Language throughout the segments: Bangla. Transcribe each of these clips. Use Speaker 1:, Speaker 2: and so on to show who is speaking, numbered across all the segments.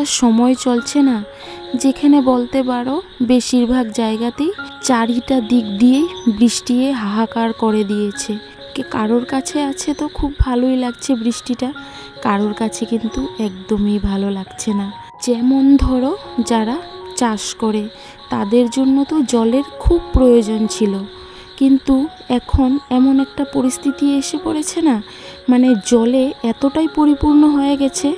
Speaker 1: একটা সময় চলছে না যেখানে বলতে পারো বেশিরভাগ জায়গাতেই চারিটা দিক দিয়েই বৃষ্টি হাহাকার করে দিয়েছে। কারোর কাছে আছে তো খুব ভালোই লাগছে বৃষ্টিটা, কারোর কাছে কিন্তু একদমই ভালো লাগছে না। যেমন ধরো যারা চাষ করে তাদের জন্য তো জলের খুব প্রয়োজন ছিল, কিন্তু এখন এমন একটা পরিস্থিতি এসে পড়েছে না, মানে জলে এতটাই পরিপূর্ণ হয়ে গেছে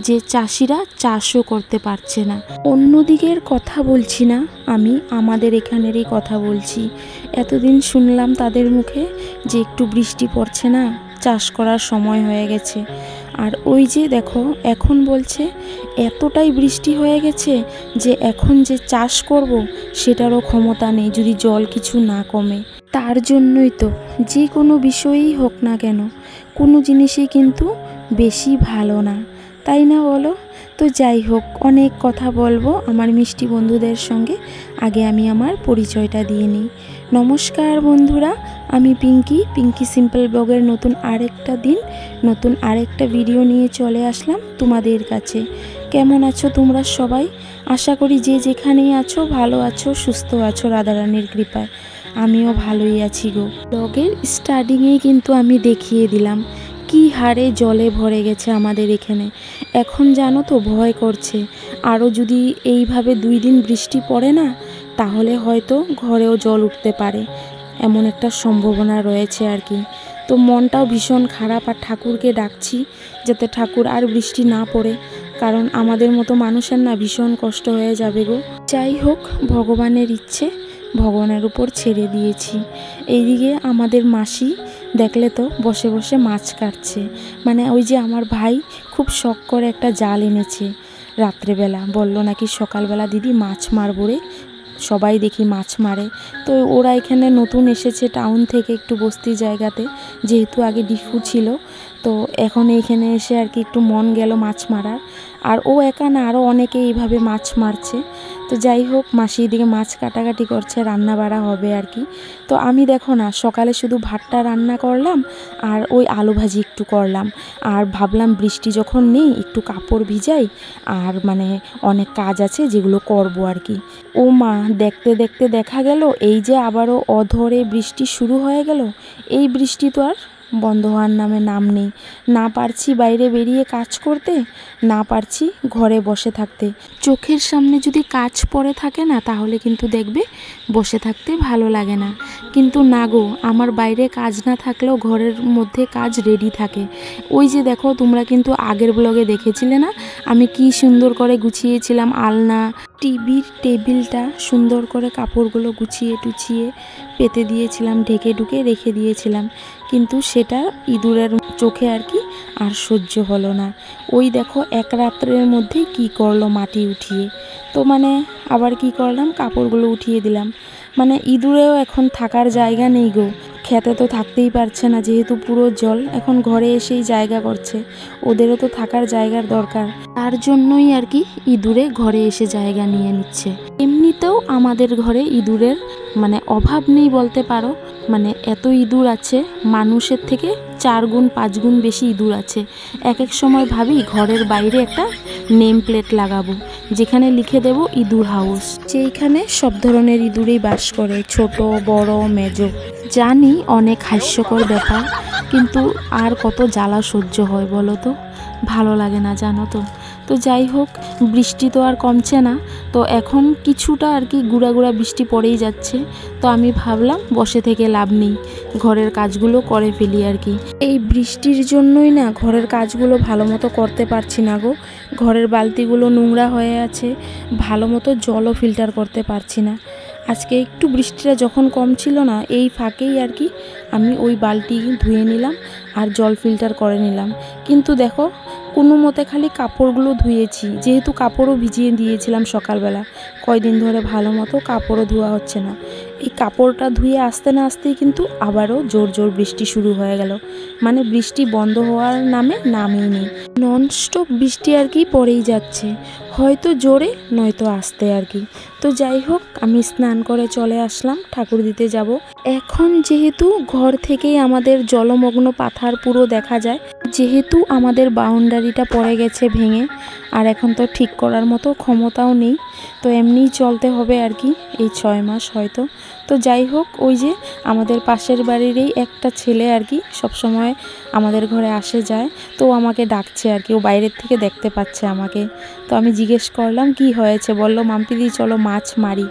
Speaker 1: যে চাষিরা চাষও করতে পারছে না। অন্যদিকের কথা বলছি না, আমি আমাদের এখানেরই কথা বলছি। এতদিন শুনলাম তাদের মুখে যে একটু বৃষ্টি পড়ছে না, চাষ করার সময় হয়ে গেছে। আর ওই যে দেখো এখন বলছে এতটাই বৃষ্টি হয়ে গেছে যে এখন যে চাষ করব সেটারও ক্ষমতা নেই যদি জল কিছু না কমে। তার জন্যই তো যে কোনো বিষয়ই হোক না কেন, কোনো জিনিসই কিন্তু বেশি ভালো না, তাই না বলো? তো যাই হোক, অনেক কথা বলবো আমার মিষ্টি বন্ধুদের সঙ্গে। আগে আমি আমার পরিচয়টা দিয়ে নিই। নমস্কার বন্ধুরা, আমি পিঙ্কি সিম্পল ব্লগের নতুন আরেকটা দিন, নতুন আরেকটা ভিডিও নিয়ে চলে আসলাম তোমাদের কাছে। কেমন আছো তোমরা সবাই? আশা করি যে যেখানেই আছো ভালো আছো, সুস্থ আছো রাধারানীর কৃপায়। আমিও ভালোই আছি গো। ব্লগের স্টার্টিংয়েই কিন্তু আমি দেখিয়ে দিলাম কি হারে জলে ভরে গেছে আমাদের এখানে। এখন জানো তো ভয় করছে, আরও যদি এইভাবে 2 দিন বৃষ্টি পড়ে না তাহলে হয়তো ঘরেও জল উঠতে পারে, এমন একটা সম্ভাবনা রয়েছে আর কি। তো মনটাও ভীষণ খারাপ, আর ঠাকুরকে ডাকছি যাতে ঠাকুর আর বৃষ্টি না পড়ে, কারণ আমাদের মতো মানুষের না ভীষণ কষ্ট হয়ে যাবে গো। যাই হোক, ভগবানের ইচ্ছে, ভগবানের উপর ছেড়ে দিয়েছি। এইদিকে আমাদের মাসি দেখলে তো বসে বসে মাছ কাটছে। মানে ওই যে আমার ভাই খুব শখ করে একটা জাল এনেছে রাত্রেবেলা, বলল নাকি সকালবেলা দিদি মাছ মারবো রে, সবাই দেখি মাছ মারে। তো ওরা এখানে নতুন এসেছে টাউন থেকে, একটু বস্তি জায়গাতে, যেহেতু আগে ডিফু ছিল, তো এখন এইখানে এসে আর কি একটু মন গেল মাছ মারার। আর ও একা না, আরও অনেকে এইভাবে মাছ মারছে। তো যাই হোক, মাসি এদিকে মাছ কাটাকাটি করছে, রান্না বাড়া হবে আর কি। তো আমি দেখো না সকালে শুধু ভাতটা রান্না করলাম আর ওই আলু ভাজি একটু করলাম, আর ভাবলাম বৃষ্টি যখন নেই একটু কাপড় ভিজাই, আর মানে অনেক কাজ আছে যেগুলো করব আর কি। ও মা, দেখতে দেখতে দেখা গেল এই যে আবারও অধরে বৃষ্টি শুরু হয়ে গেল। এই বৃষ্টি তো আর বন্ধ হওয়ার নাম নেই। না পারছি বাইরে বেরিয়ে কাজ করতে, না পারছি ঘরে বসে থাকতে। চোখের সামনে যদি কাজ পড়ে থাকে না তাহলে কিন্তু দেখবে বসে থাকতে ভালো লাগে না, কিন্তু না গো, আমার বাইরে কাজ না থাকলেও ঘরের মধ্যে কাজ রেডি থাকে। ওই যে দেখো, তোমরা কিন্তু আগের ব্লগে দেখেছিলে না আমি কি সুন্দর করে গুছিয়েছিলাম আলনা, টিভির টেবিলটা সুন্দর করে কাপড়গুলো গুছিয়ে টুছিয়ে পেতে দিয়েছিলাম, ঢেকে ঢুকে রেখে দিয়েছিলাম, কিন্তু সেটা ইঁদুরের চোখে আর কি আর সহ্য হলো না। ওই দেখো এক রাত্রের মধ্যে কি করলো মাটি উঠিয়ে। তো মানে আবার কি করলাম, কাপড়গুলো উঠিয়ে দিলাম। মানে ইঁদুরেও এখন থাকার জায়গা নেই গো, খেতে তো থাকতেই পারছে না যেহেতু পুরো জল, এখন ঘরে এসেই জায়গা করছে। ওদেরও তো থাকার জায়গার দরকার, তার জন্যই আর কি ইঁদুরে ঘরে এসে জায়গা নিয়ে নিচ্ছে। এমনিতেও আমাদের ঘরে ইঁদুরের মানে অভাব নেই বলতে পারো, মানে এত ইঁদুর আছে, মানুষের থেকে 4 গুণ 5 গুণ বেশি ইঁদুর আছে। এক এক সময় ভাবি ঘরের বাইরে একটা নেম প্লেট লাগাবো যেখানে লিখে দেব ইঁদুর হাউস, যেখানে সব ধরনের ইঁদুরই বাস করে, ছোট বড় মেজো। জানি অনেক হাস্যকর ব্যাপার, কিন্তু আর কত জ্বালা সহ্য হয় বলো তো, ভালো লাগে না জানো তো। তো যাই হোক, বৃষ্টি তো আর কমছে না, তো এখন কিছুটা আর কি গুঁড়া গুঁড়া বৃষ্টি পড়েই যাচ্ছে। তো আমি ভাবলাম বসে থেকে লাভ নেই, ঘরের কাজগুলো করে ফেলি আর কি। এই বৃষ্টির জন্যই না ঘরের কাজগুলো ভালো মতো করতে পারছি না গো। ঘরের বালতিগুলো নোংরা হয়ে আছে, ভালো মতো জলও ফিল্টার করতে পারছি না। আজকে একটু বৃষ্টিটা যখন কম ছিল না, এই ফাঁকেই আর কি আমি ওই বালতি ধুয়ে নিলাম আর জল ফিল্টার করে নিলাম। কিন্তু দেখো কোনো মতে খালি কাপড়গুলো ধুয়েছি, যেহেতু কাপড়ও ভিজিয়ে দিয়েছিলাম সকালবেলা, কয়দিন ধরে ভালো মতো কাপড়ও ধোয়া হচ্ছে না। এই কাপড়টা ধুয়ে আসতে না আসতেই কিন্তু আবারও জোর জোর বৃষ্টি শুরু হয়ে গেল। মানে বৃষ্টি বন্ধ হওয়ার নামই নেই। ননস্টপ বৃষ্টি আর কি পড়েই যাচ্ছে, হয়তো জোরে নয়তো আস্তে আর কি। তো যাই হোক, আমি স্নান করে চলে আসলাম, ঠাকুর দিতে যাব। এখন যেহেতু ঘর থেকেই আমাদের জলমগ্ন পাথার পুরো দেখা যায়, যেহেতু আমাদের বাউন্ডারিটা পড়ে গেছে ভেঙে, আর এখন তো ঠিক করার মতো ক্ষমতাও নেই, তো এমনিই চলতে হবে আর কি এই 6 মাস হয়তো। তো যাই হোক, ওই যে আমাদের পাশের বাড়িরই একটা ছেলে আর কি সবসময় আমাদের ঘরে আসে যায়, তো ও আমাকে ডাকছে আর কি, ও বাইরের থেকে দেখতে পাচ্ছে আমাকে। তো আমি জিজ্ঞেস করলাম কি হয়েছে, বললো মাম্পিদি চলো মাছ মারি।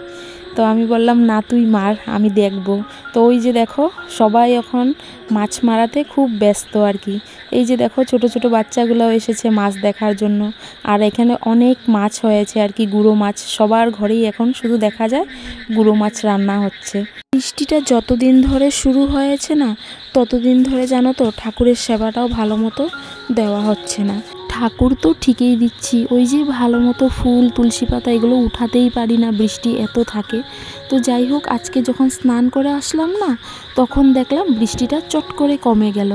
Speaker 1: তো আমি বললাম না তুই মার, আমি দেখব। তো ওই যে দেখো সবাই এখন মাছ মারাতে খুব ব্যস্ত আর কি। এই যে দেখো ছোট ছোট বাচ্চাগুলোও এসেছে মাছ দেখার জন্য, আর এখানে অনেক মাছ হয়েছে আর কি, গুঁড়ো মাছ। সবার ঘরেই এখন শুধু দেখা যায় গুঁড়ো মাছ রান্না হচ্ছে। বৃষ্টিটা যতদিন ধরে শুরু হয়েছে না, ততদিন ধরে জানো তো ঠাকুরের সেবাটাও ভালো মতো দেওয়া হচ্ছে না। ঠাকুর তো ঠিকই দিচ্ছি, ওই যে ভালো মতো ফুল তুলসী পাতা এগুলো উঠাতেই পারি না, বৃষ্টি এত থাকে। তো যাই হোক, আজকে যখন স্নান করে আসলাম না, তখন দেখলাম বৃষ্টিটা চট করে কমে গেল।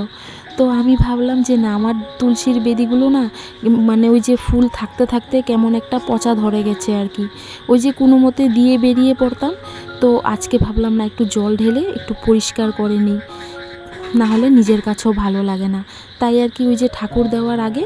Speaker 1: তো আমি ভাবলাম যে না, আমার তুলসীর বেদিগুলো না মানে ওই যে ফুল থাকতে থাকতে কেমন একটা পচা ধরে গেছে আর কি, ওই যে কোনো মতে দিয়ে বেরিয়ে পড়তাম। তো আজকে ভাবলাম না, একটু জল ঢেলে একটু পরিষ্কার করে নিই, না হলে নিজের কাছেও ভালো লাগে না। তাই আর কি ওই যে ঠাকুর দেওয়ার আগে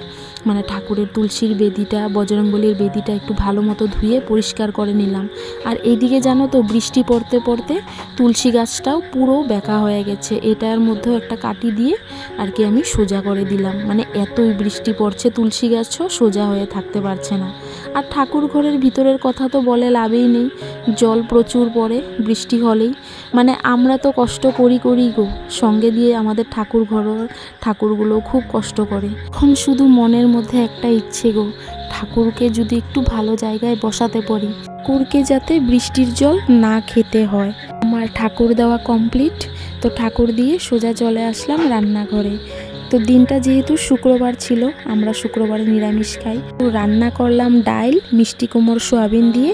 Speaker 1: মানে ঠাকুরের তুলসীর বেদিটা, বজরংবলীর বেদিটা একটু ভালো মতো ধুয়ে পরিষ্কার করে নিলাম। আর এইদিকে জানো তো বৃষ্টি পড়তে পড়তে তুলসী গাছটাও পুরো বেঁকা হয়ে গেছে, এটার মধ্যেও একটা কাটি দিয়ে আর কি আমি সোজা করে দিলাম। মানে এতই বৃষ্টি পড়ছে, তুলসী গাছও সোজা হয়ে থাকতে পারছে না। আর ঠাকুর ঘরের ভিতরের কথা তো বলে লাভই নেই, জল প্রচুর পড়ে বৃষ্টি হলেই। মানে আমরা তো কষ্ট করি গো, সঙ্গে দিয়ে আমাদের ঠাকুরগুলো খুব কষ্ট করে। এখন শুধু মনের মধ্যে একটা ইচ্ছে গো, ঠাকুরকে যদি একটু ভালো জায়গায় বসাতে পারি, ঠাকুরকে যাতে বৃষ্টির জল না খেতে হয়। আমার ঠাকুর দেওয়া কমপ্লিট, তো ঠাকুর দিয়ে সোজা চলে আসলাম রান্নাঘরে। তো দিনটা যেহেতু শুক্রবার ছিল, আমরা শুক্রবারে নিরামিষ খাই, তো রান্না করলাম ডাল মিষ্টি কুমড়ো সোয়াবিন দিয়ে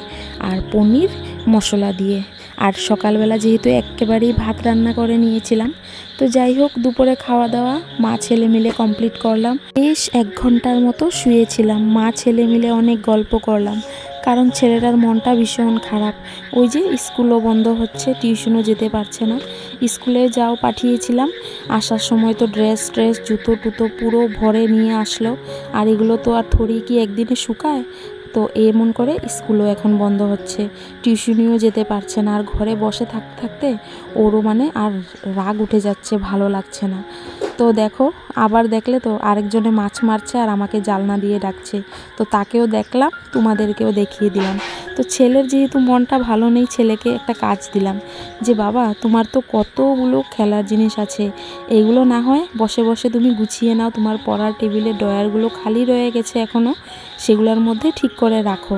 Speaker 1: আর পনির মশলা দিয়ে। আর সকালবেলা যেহেতু একেবারেই ভাত রান্না করে নিয়েছিলাম, তো যাই হোক দুপুরে খাওয়া দাওয়া মা ছেলে মিলে কমপ্লিট করলাম। বেশ 1 ঘন্টার মতো শুয়েছিলাম, মা ছেলে মিলে অনেক গল্প করলাম, কারণ ছেলেটার মনটা ভীষণ খারাপ। ওই যে স্কুলও বন্ধ হচ্ছে, টিউশনও যেতে পারছে না। স্কুলে যাও পাঠিয়েছিলাম, আসার সময় তো ড্রেস জুতো টুতো পুরো ভরে নিয়ে আসলো, আর এগুলো তো আর থোড়ি কি একদিনে শুকায়। তো এমন করে স্কুলও এখন বন্ধ হচ্ছে, টিউশনিও যেতে পারছে না। আর ঘরে বসে থাকতে থাকতে ওরও মানে আর রাগ উঠে যাচ্ছে, ভালো লাগছে না। তো দেখো আবার দেখলে তো আরেকজনে মাছ মারছে আর আমাকে জালনা দিয়ে ডাকছে, তো তাকেও দেখলাম, তোমাদেরকেও দেখিয়ে দিলাম। তো ছেলের যেহেতু মনটা ভালো নেই, ছেলেকে একটা কাজ দিলাম যে বাবা তোমার তো কতগুলো খেলার জিনিস আছে, এগুলো না হয় বসে বসে তুমি গুছিয়ে নাও, তোমার পড়ার টেবিলে ড্রয়ারগুলো খালি রয়ে গেছে এখনও, সেগুলোর মধ্যে ঠিক করে রাখো।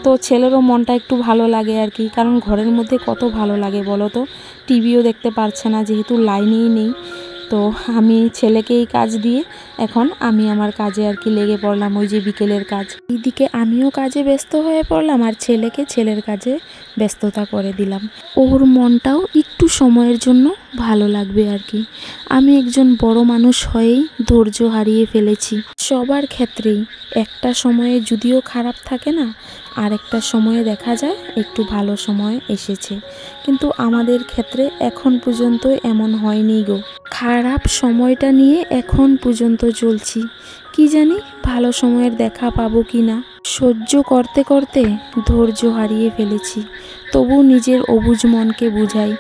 Speaker 1: তো ছেলেরও মনটা একটু ভালো লাগে আর কি, কারণ ঘরের মধ্যে কত ভালো লাগে বলো তো, টিভিও দেখতে পারছে না যেহেতু লাইনেই নেই। তো আমি ছেলেকে এই কাজ দিয়ে এখন আমি আমার কাজে আর কি লেগে পড়লাম, ওই যে বিকেলের কাজ। এইদিকে আমিও কাজে ব্যস্ত হয়ে পড়লাম আর ছেলেকে ছেলের কাজে ব্যস্ততা করে দিলাম। ওর মনটাও একটু সময়ের জন্য ভালো লাগবে আর কি। আমি একজন বড় মানুষ হয়েই ধৈর্য হারিয়ে ফেলেছি সবার ক্ষেত্রেই। একটা সময়ে যদিও খারাপ থাকে না, আর একটা সময়ে দেখা যায় একটু ভালো সময় এসেছে, কিন্তু আমাদের ক্ষেত্রে এখন পর্যন্ত এমন হয়নি গো। খারাপ সময়টা নিয়ে এখন পর্যন্ত চলছি, কি জানি ভালো সময়ের দেখা পাবো কি না। সহ্য করতে করতে ধৈর্য হারিয়ে ফেলেছি, তবু নিজের অবুঝ মনকে বুঝাই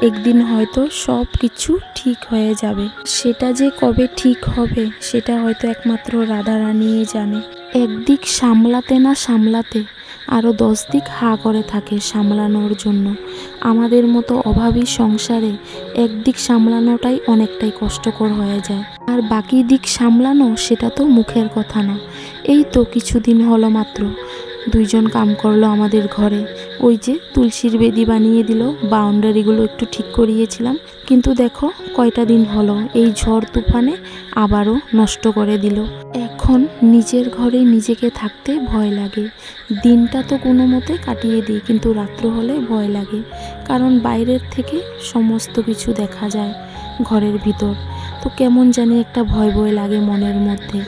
Speaker 1: একদিন হয়তো সব কিছু ঠিক হয়ে যাবে। সেটা যে কবে ঠিক হবে সেটা হয়তো একমাত্র রাধারানীই জানে। একদিক সামলাতে না সামলাতে আরও 10 দিক হা করে থাকে সামলানোর জন্য। আমাদের মতো অভাবী সংসারে একদিক সামলানোটাই অনেকটাই কষ্টকর হয়ে যায়, আর বাকি দিক সামলানো সেটা তো মুখের কথা না। এই তো কিছুদিন হলো মাত্র 2 জন কাম করলো আমাদের ঘরে, ওই যে তুলসীর বেদি বানিয়ে দিল, বাউন্ডারিগুলো একটু ঠিক করিয়েছিলাম, কিন্তু দেখো কয়টা দিন হলো এই ঝড় তুফানে আবারও নষ্ট করে দিল। এখন নিজের ঘরে নিজেকে থাকতে ভয় লাগে। দিনটা তো কোনো মতে কাটিয়ে দিই, কিন্তু রাত্র হলে ভয় লাগে, কারণ বাইরের থেকে সমস্ত কিছু দেখা যায় ঘরের ভিতর। তো কেমন জানি একটা ভয় ভয় লাগে মনের মধ্যে,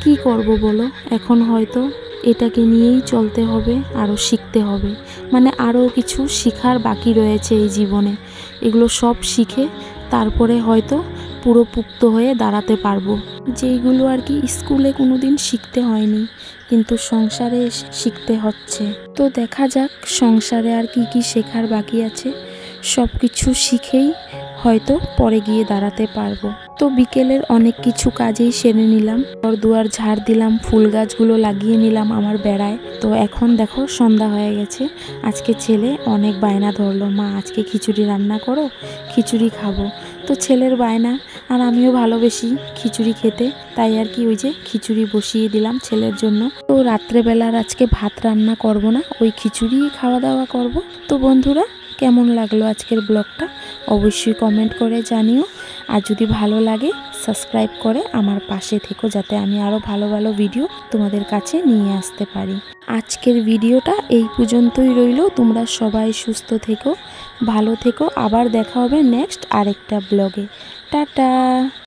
Speaker 1: কি করব বলো, এখন হয়তো এটাকে নিয়েই চলতে হবে, আরও শিখতে হবে। মানে আরও কিছু শেখার বাকি রয়েছে এই জীবনে। এগুলো সব শিখে তারপরে হয়তো পুরো পুক্ত হয়ে দাঁড়াতে পারবো, যেইগুলো আর কি স্কুলে কোনো দিন শিখতে হয়নি, কিন্তু সংসারে এসে শিখতে হচ্ছে। তো দেখা যাক সংসারে আর কি কি শেখার বাকি আছে, সব কিছু শিখেই হয়তো পরে গিয়ে দাঁড়াতে পারবো। তো বিকেলের অনেক কিছু কাজেই সেরে নিলাম, ঘর দুয়ার ঝাড় দিলাম, ফুল গাছগুলো লাগিয়ে নিলাম আমার বেড়ায়। তো এখন দেখো সন্ধ্যা হয়ে গেছে। আজকে ছেলে অনেক বায়না ধরলো, মা আজকে খিচুড়ি রান্না করো, খিচুড়ি খাবো। তো ছেলের বায়না, আর আমিও ভালোবেসি খিচুড়ি খেতে, তাই আর কি ওই যে খিচুড়ি বসিয়ে দিলাম ছেলের জন্য। তো রাত্রেবেলার আজকে ভাত রান্না করব না, ওই খিচুড়ি খাওয়া দাওয়া করব। তো বন্ধুরা, কেমন লাগলো আজকের ব্লগটা অবশ্যই কমেন্ট করে জানিও। আর যদি ভালো লাগে সাবস্ক্রাইব করে আমার পাশে থেকো, যাতে আমি আরও ভালো ভালো ভিডিও তোমাদের কাছে নিয়ে আসতে পারি। আজকের ভিডিওটা এই পর্যন্তই রইল। তোমরা সবাই সুস্থ থেকো, ভালো থেকো। আবার দেখা হবে নেক্সট আরেকটা ব্লগে। টাটা।